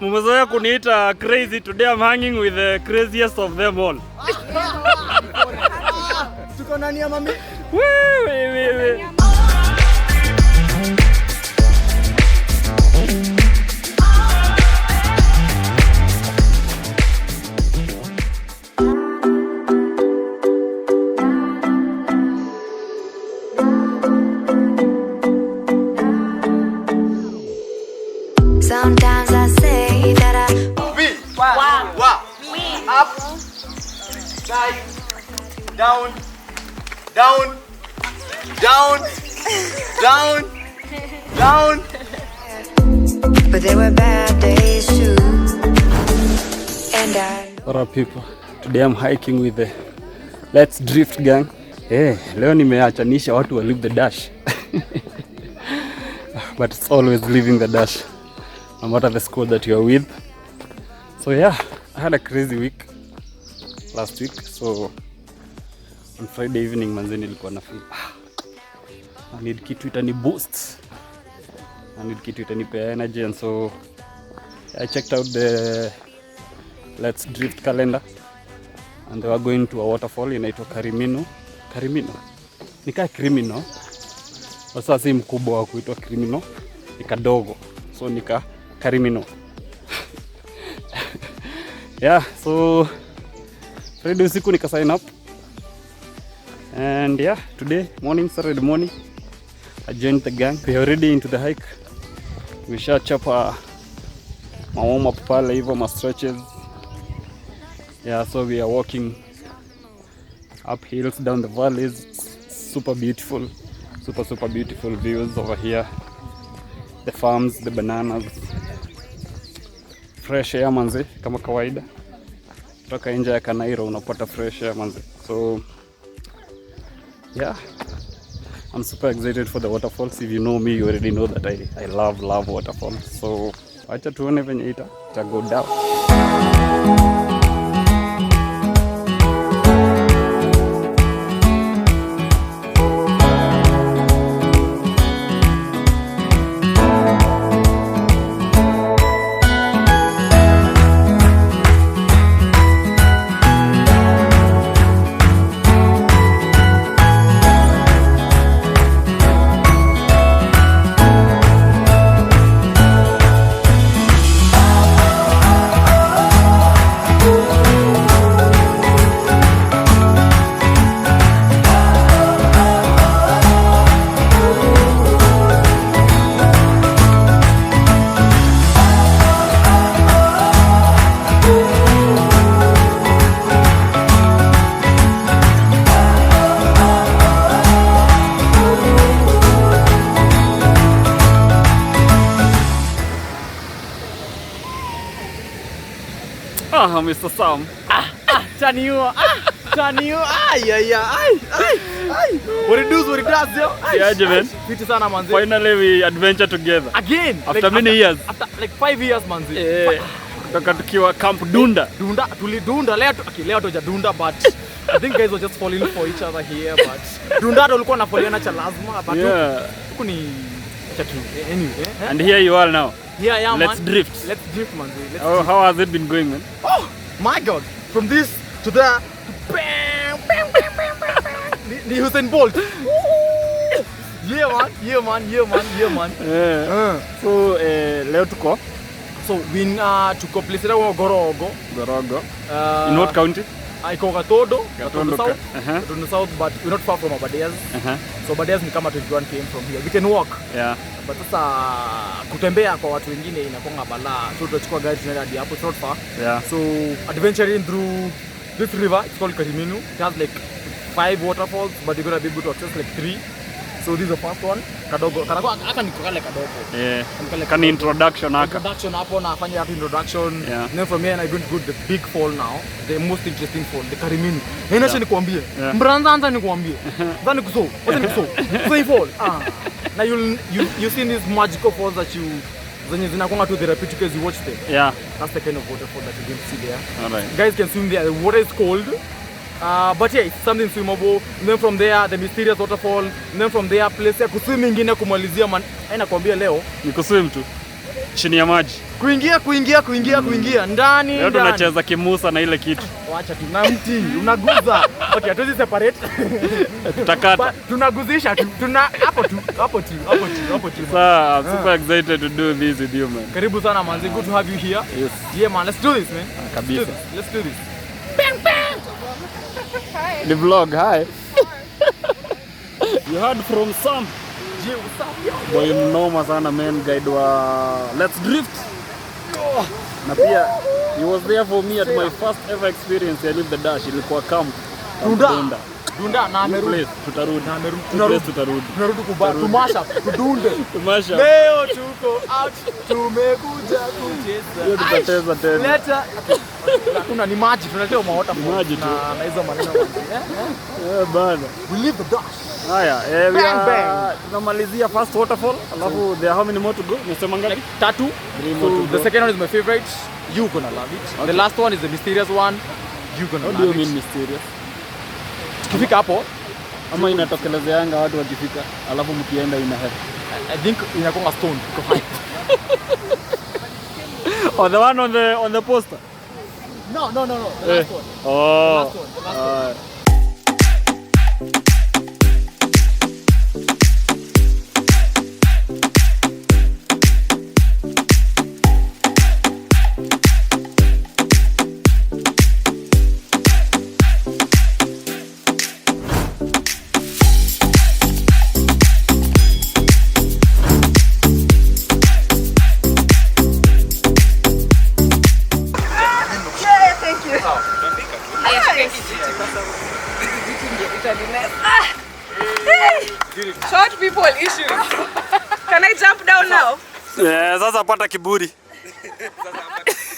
Mumezoea kuniita crazy. Today I'm hanging with the craziest of them all. Tuko nani ya mami? Wewe. Sometimes I say that I Up, side, down, down, down, down, down. but there were bad days too. And What up people? Today I'm hiking with the Let's Drift gang. Leo nimeachanisha watu wa leave the dash. But it's always leaving the dash, no matter the squad that you're with. So yeah, I had a crazy week last week. So on Friday evening manze nilikuwa na feel I need kitu itani boost. I need kitu itanipea energy, and so I checked out the Let's Drift calendar, and they were going to a waterfall inaitwa Karimino. Nika Crimino. Sasa si mkubwa wa kuitwa Crimino, ni kadogo. So nika Karimino. Yeah, so Friday usiku nika sign up. And yeah, today morning, Saturday morning, I joined the gang. We are already into the hike. We shall chop my warm up pale hivyo, my stretches. Yeah, so we are walking up hills, down the valleys. Super beautiful, super beautiful views over here. The farms, the bananas, fresh air manze, kama kawaida. Kutoka nje ya Kanairo unapata fresh air manze. So yeah, I'm super excited for the waterfalls. If you know me, you already know that I love waterfalls. So acha tuone venye ita go down. Mr. Sam. Taniwa. What it does, yo? Yeah, man. Fiti sana manzi. Finally we adventure together. Again. After many years. After like 5 years manzi. Kutoka tukiwa Camp Dunda. Tulidunda leo tujadunda, but I think guys were just falling for each other here, but Dunda ndo ulikuwa unafoliana cha lazima, but huku ni chatu. Anyway. And here you are now. Yeah, man. Let's drift manzi. How has it been going, man? Oh my god, from this to there to bam. The Usain Bolt. Yeah man. So leo tuko tuko place ila Gorogo. In what county? Iko Gatondo South. Gatondo South, but we're not far from Abadeas. So Abadeas ni kama 21 km from here. We can walk. Yeah. But sasa kutembea kwa watu wengine inakuwa balaa. So tutachukua gari tunaenda hadi hapo, it's not far. Yeah. So adventuring through this river, it's called Karimino. It has like 5 waterfalls, but you're gonna be able to access like 3. So this is the first one. Kadogo. Aka niko kale kadogo. Yeah. Kan introduction aka. Introduction hapo na afanya hapo introduction. Yeah. And then from here I going to go to the big fall now. The most interesting fall, the Karimino. Inacho nikwambie. Mbranza nikwambie. Ndani kuso. Wote nikuso. So fall. Now you seen these magical falls that zenye zinakuanga tu therapeutic as you watch them. Yeah. That's the kind of waterfall that you can see there. Alright. Guys can swim there. The water is cold. But yeah, it's something swimmable. And then from there, the mysterious waterfall. And then from there, place ya kuswim ingine kumalizia man. Nakwambia leo ni kuswim tu chini ya maji. Kuingia ndani. Leo tunacheza kimusa na ile kitu. Wacha tu na mti unaguza. Okay, hatuwezi separate. Tutakata. Tunaguzisha tu. Hapo tu. Sir, I'm super excited to do this with you, man. Karibu sana manzi. Good to have you here. Yes. Yeah man, let's do this, man. Kabisa. Let's do this. The vlog, hi. You heard from Sam. Yeah, what's up, yo? Boy mnoma sana man, guide wa Let's Drift. Na pia he was there for me at my first ever experience ya Live the Dash. Ilikuwa camp. Dunda na amerudi. Tutarudi. Tunarudi tumasha, tudunde. Tumasha. Leo tuko out, tumekuja kucheza. Leo tutacheza tena. Leta. Kuna ni maji, tunaletea maota maji tu. Na hizo maneno. Bana. We live the dash. Haya, tunamalizia first waterfall. Alafu there are how many more to go? Nisema ngapi? 3 more to the go. second one is my favorite. You gonna love it. Okay. The last one is the mysterious one. You gonna What love do you it. mean mysterious? Tukifika hapo, Ama inatokelezeanga watu wakifika, alafu mkienda ina head. I think inakuwa stone iko high. Oh, the one on the poster. No. The last one. Oh. The last one. Short people issues. Can I jump down now? Yeah, sasa pata kiburi.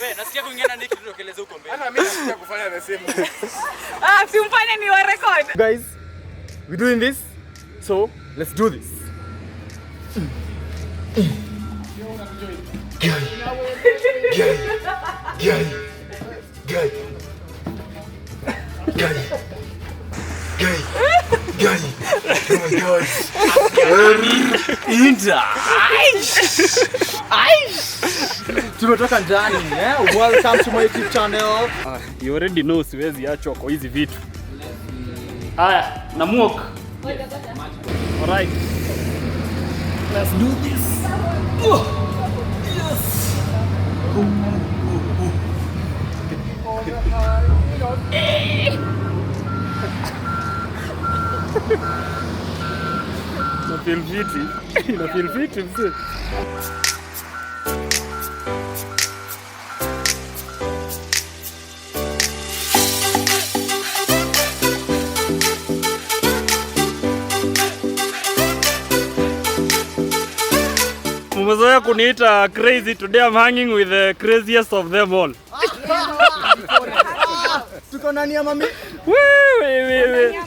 Wewe nasikia kuingia na niki tutokeleze huko mbele. Hata mimi nasikia kufanya the same. Simfanye ni wa record. Guys, we're doing this. So, let's do this. Tumetoka ndani, welcome to my YouTube channel. You already know siwezi achwa kwa hizi vitu. Haya, na muok. Alright. Let's do this. Yes. Na feel fiti mzee. Mmezoea kuniita crazy, today I'm hanging with the craziest of them all. Tuko ndani ya mami. Wewe.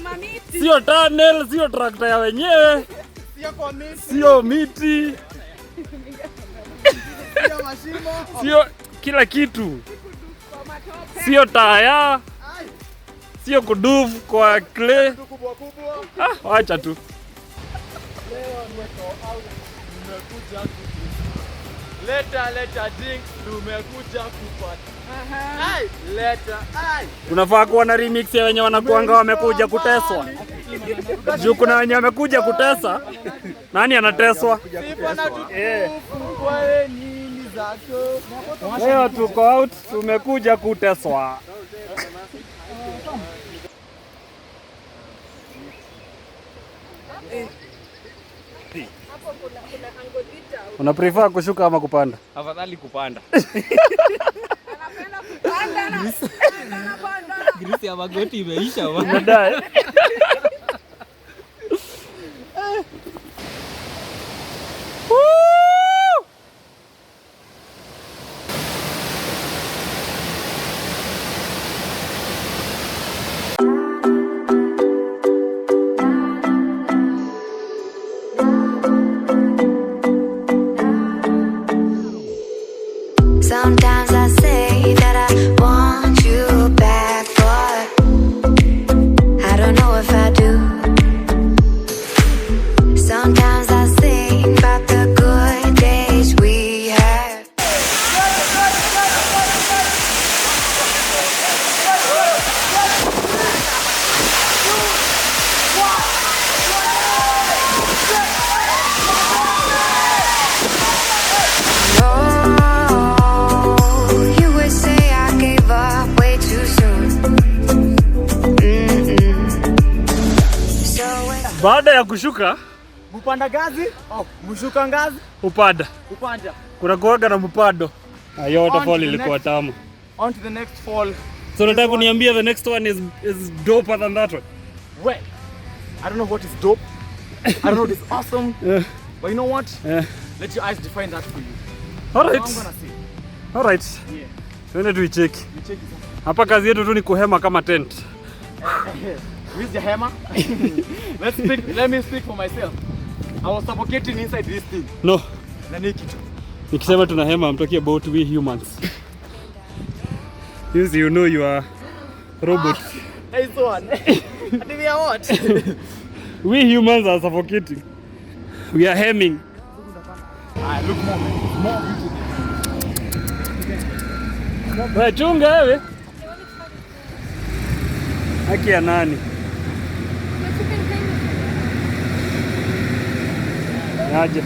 Sio tunnel, sio trakta ya wenyewe. Sio miti. Sio mashimo. Sio kila kitu. Sio taya. Sio kuduvu kwa clay. Kubwa. Wacha tu. Leo nimeko out. Nimekuja leta drinks, tumekuja kupata. Leta. Tunafaa kuwa na remix ya wenye wanakuanga wamekuja kuteswa. Juu kuna wenye wamekuja kutesa. Nani anateswa? Sifa na tukufu kwa nini zako. Leo tuko out, tumekuja kuteswa. Una prefer kushuka ama kupanda? Afadhali kupanda. Grisi ya magoti imeisha bwana. Unadai? Baada ya kushuka, Mupanda ngazi? Oh, mshuka ngazi? upanda. Upanda. Kuna kuwaga na mpando. Hiyo waterfall ilikuwa tamu. On to the next fall. So nataka kuniambia the next one is doper than that one. Well, I don't know what is dope. I don't know what is awesome. Yeah. But you know what? Yeah. Let your eyes define that for you. All right. So I'm gonna say. All right. Yeah. Twende tuicheki. You check it out. Hapa kazi yetu tu ni kuhema kama tent. Where's the hammer? Let me speak for myself. I was suffocating inside this thing. No. Na kitu. Nikisema tunahema, I'm talking about we humans. You know you are robot. Nice one. And we are what? We humans are suffocating. We are hemming. Look more, man. More beautiful. Wewe chunga wewe. Haki ya nani? Aje.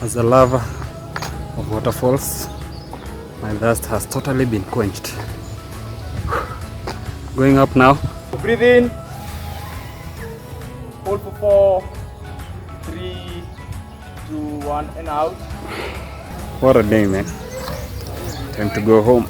As a lover of waterfalls, my thirst has totally been quenched. Going up now. Breathe in. Hold for 4, 3, 2, 1, and out. What a day, man. Time to go home.